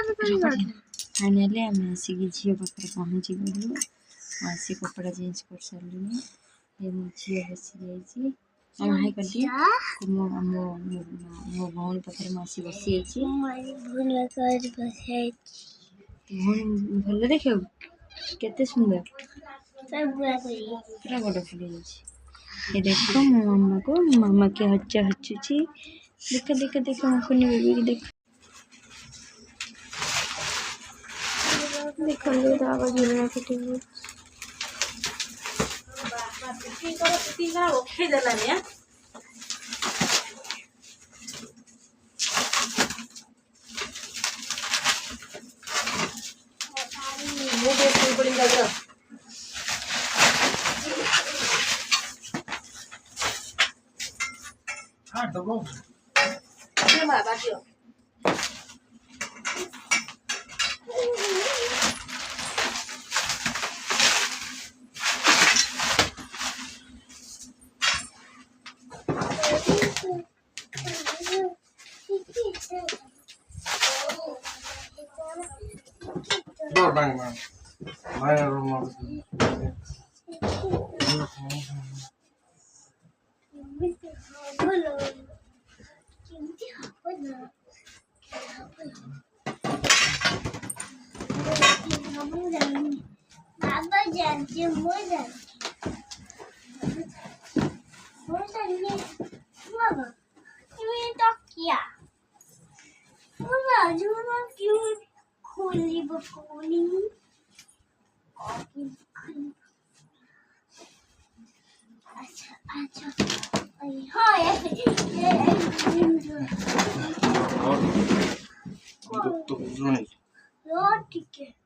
Finally आम आसिक झील पाखे पहुँची गलु आसी कपड़ा चेंज कर सारे ये मो झी बसी जाइए हाई कर दिए मो मो मो भौणी पाखे मासी बसी भल देख केते सुंदर पूरा बड़ फुल ये देख मो मामा के हच्चा हचुची देख देख देख मुकुनी बेबी देख देखो दावा झुलना किटी ओखे देलानी हाँ डबो ये मां बाटियो Door bang bang. My room was. Holy bacoli. अच्छा अच्छा हाँ तो नहीं ठीक है